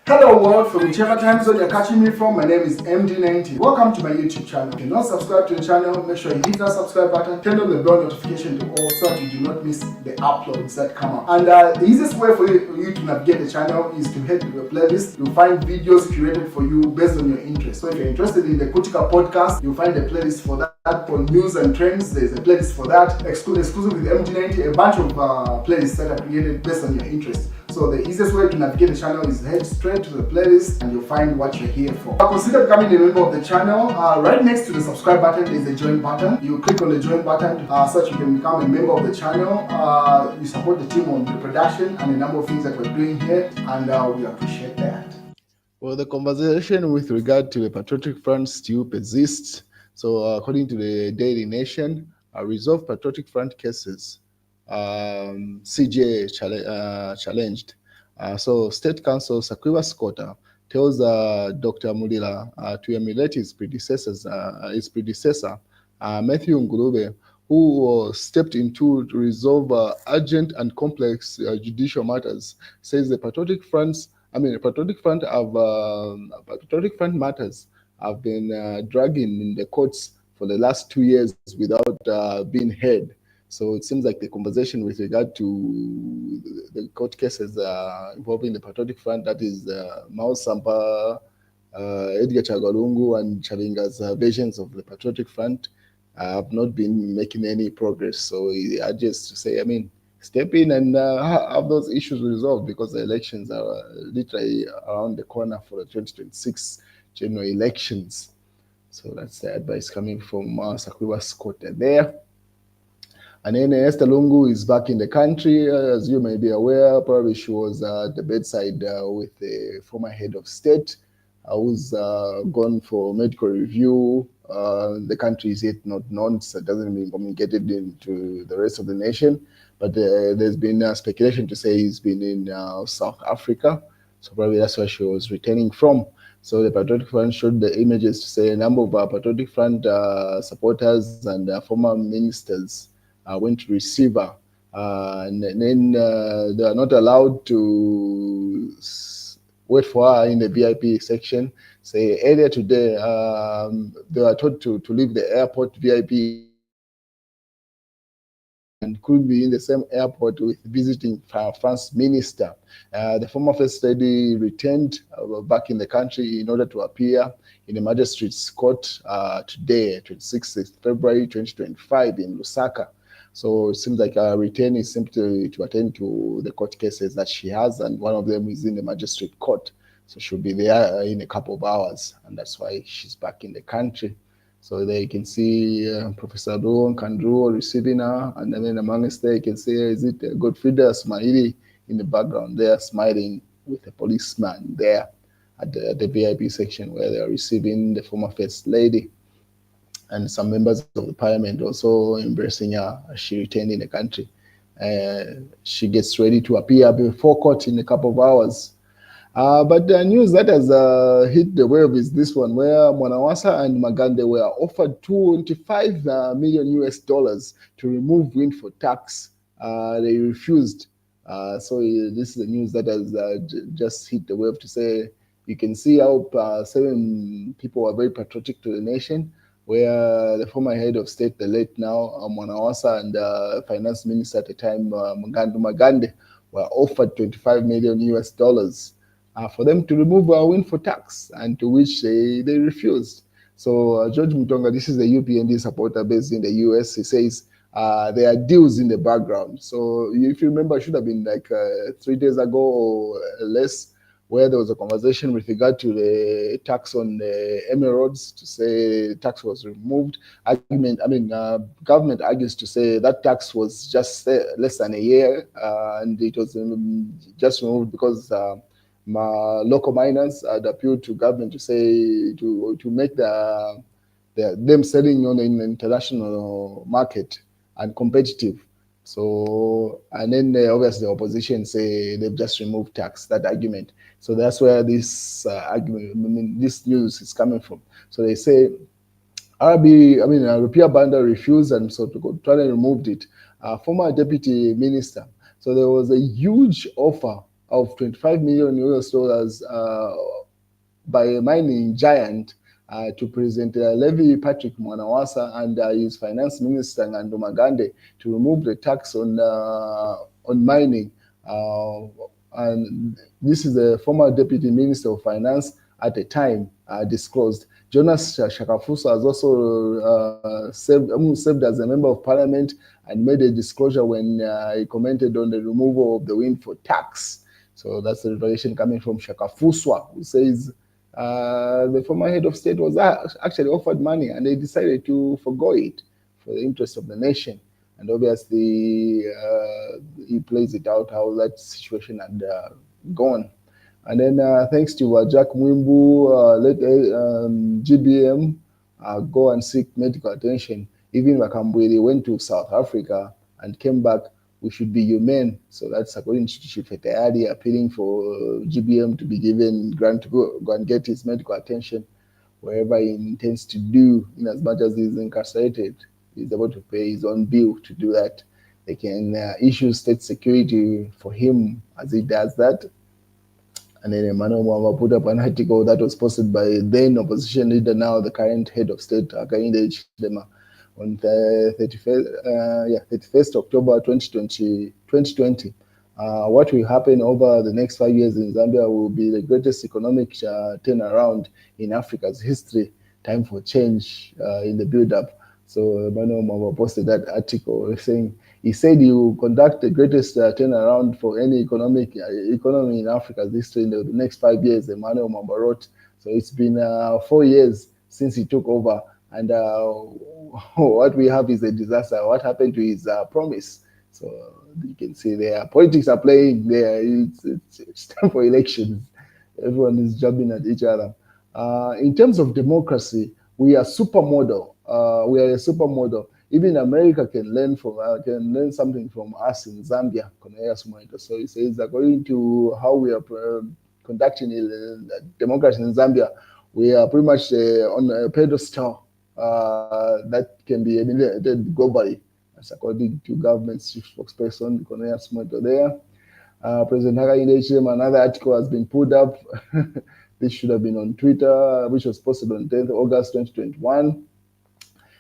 Hello world, from whichever time zone you're catching me from, my name is MD90. Welcome to my YouTube channel. If you're not subscribed to the channel, make sure you hit that subscribe button, turn on the bell notification to all so that you do not miss the uploads that come up. And the easiest way for you to navigate the channel is to head to the playlist. You'll find videos curated for you based on your interest. So if you're interested in the Kutika podcast, you'll find a playlist for that. For news and trends, there's a playlist for that. Exclusive with MD90, a bunch of playlists that are created based on your interest. So the easiest way to navigate the channel is head straight to the playlist and you'll find what you're here for. Consider becoming a member of the channel. Right next to the subscribe button is a join button. You click on the join button so that you can become a member of the channel. You support the team on the production and a number of things that we're doing here, and we appreciate that. Well, the conversation with regard to the Patriotic Front still persists. So according to the Daily Nation, resolved Patriotic Front cases, CJ challenged. So State Counsel Sakwiba Scotta tells Dr. Mulila to emulate his predecessor, Matthew Ngulube, who stepped in to resolve urgent and complex judicial matters, says the Patriotic Front matters have been dragging in the courts for the last 2 years without being heard. So it seems like the conversation with regard to the court cases involving the Patriotic Front, that is Mao Sampa, Edgar Chagwa and Chalinga's versions of the Patriotic Front, have not been making any progress. So he urges to say, step in and have those issues resolved, because the elections are literally around the corner for the 2026 general elections. So that's the advice coming from Sakwiba Scotta there. And then Esther Lungu is back in the country. As you may be aware, probably she was at the bedside with the former head of state who's gone for medical review. The country is yet not known, so it doesn't been communicated into the rest of the nation. But there's been speculation to say he's been in South Africa. So probably that's where she was returning from. So the Patriotic Front showed the images to say a number of Patriotic Front supporters and former ministers went to receive her. And then they are not allowed to wait for her in the VIP section. Say earlier today, they were told to leave the airport VIP and could be in the same airport with visiting France minister. The former First Lady returned back in the country in order to appear in the magistrate's court today, 26th February 2025 in Lusaka. So it seems like her return is simply to attend to the court cases that she has, and one of them is in the magistrate court. So she'll be there in a couple of hours, and that's why she's back in the country. So there you can see Professor Ngandu receiving her, and then amongst there you can see, is it Godfrida Smahili in the background there, smiling with a policeman there at the VIP section where they are receiving the former First Lady. And some members of the parliament also embracing her as she returned in the country. She gets ready to appear before court in a couple of hours. But the news that has hit the wave is this one, where Mwanawasa and Magande were offered $25 million to remove windfall tax. They refused. So this is the news that has just hit the wave to say, you can see how 7 people are very patriotic to the nation, where the former head of state, the late now Mwanawasa, and finance minister at the time, Magande, were offered $25 million for them to remove our windfall tax, and to which they refused. So George Mutonga, this is the UPND supporter based in the US, he says there are deals in the background. So if you remember, it should have been like 3 days ago or less, where there was a conversation with regard to the tax on the emeralds, to say tax was removed. Government argues to say that tax was just less than a year, and it was just removed because local miners had appealed to government to say to make them selling on the international market and competitive. So, and then obviously the opposition say they've just removed tax, that argument. So that's where this argument, this news is coming from. So they say Rupiah Banda refused, and so to try to remove it. Former deputy minister. So there was a huge offer of 25 million US dollars by a mining giant to President Levy Mwanawasa and his finance minister Ngandu Magande to remove the tax on mining. And this is the former deputy minister of finance at the time disclosed. Jonas Shakafusa has also served as a member of parliament and made a disclosure when he commented on the removal of the windfall tax. So that's the revelation coming from Shakafuswa, who says the former head of state was actually offered money and they decided to forgo it for the interest of the nation. And obviously, he plays it out how that situation had gone. And then thanks to Jack Mwimbu, let GBM go and seek medical attention. Even Wakambwele went to South Africa and came back. We should be humane. So that's according to Chief Etayadi, appealing for GBM to be given grant to go and get his medical attention wherever he intends to do, in as much as he's incarcerated. He's able to pay his own bill to do that. They can issue state security for him as he does that. And then Emmanuel Mwamba put up an article that was posted by then opposition leader, now the current head of state, Hakainde Hichilema, on the 31st October 2020. What will happen over the next 5 years in Zambia will be the greatest economic turnaround in Africa's history. Time for change in the build-up. So Emmanuel Mwamba posted that article saying, he said he will conduct the greatest turnaround for any economy in Africa's history in the next 5 years, Emmanuel Mwamba wrote. So it's been 4 years since he took over, and what we have is a disaster. What happened to his promise? So you can see there, politics are playing there. It's time for elections. Everyone is jumping at each other. In terms of democracy, we are supermodel. We are a supermodel. Even America can learn something from us in Zambia. So he says, according to how we are conducting democracy in Zambia, we are pretty much on a pedestal that can be emulated globally. That's according to government's chief spokesperson, Cornelia Smoto there. President Hakainde Hichilema, another article has been put up. This should have been on Twitter, which was posted on 10th August 2021.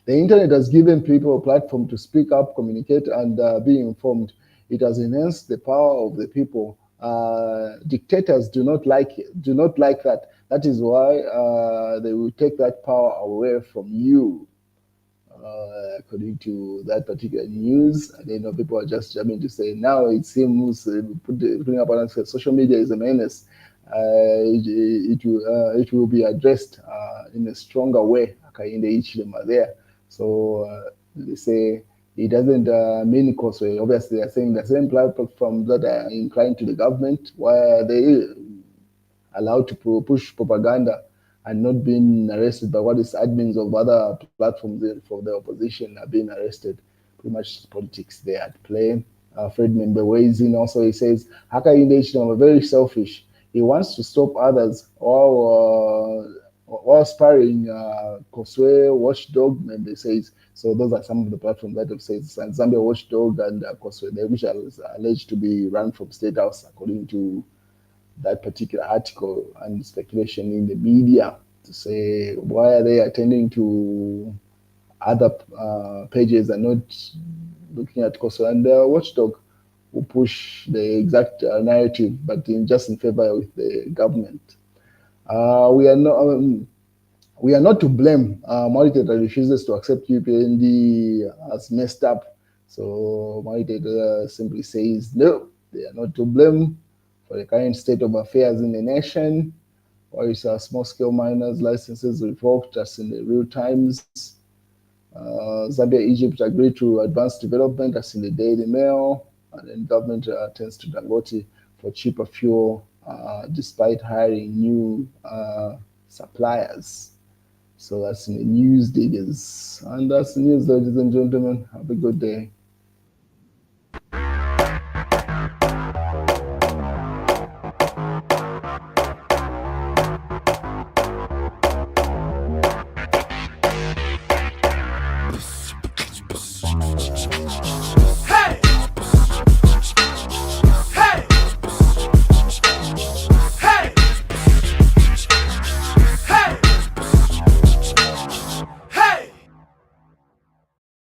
The internet has given people a platform to speak up, communicate, and be informed. It has enhanced the power of the people. Dictators do not like that. That is why they will take that power away from you. According to that particular news, and then people are just jumping to say now it seems putting up on social media is a menace. It will be addressed in a stronger way. Hakainde Hichilema there. So they say it doesn't mean causeway. Obviously, they are saying the same platforms that are inclined to the government, where they allowed to push propaganda and not being arrested by what is admins of other platforms for the opposition are being arrested. Pretty much politics there at play. Fred Membe weighs in also. He says Hakainde Hichilema are very selfish. He wants to stop others or sparring Koswe, Watchdog, and they say so. Those are some of the platforms that have said Zambia Watchdog and Koswe, which are alleged to be run from State House, according to that particular article and speculation in the media to say why are they attending to other pages and not looking at Koswe and Watchdog, who push the exact narrative, but just in favor with the government. We are not to blame. Mwanawasa refuses to accept UPND as messed up. So Mwanawasa simply says no, they are not to blame for the current state of affairs in the nation. Or is small-scale miners' licenses revoked as in the real times. Zambia, Egypt agreed to advance development as in the Daily Mail. And then government turns to Dangote for cheaper fuel, despite hiring new suppliers. So that's in the news diggers. And that's the news, ladies and gentlemen. Have a good day.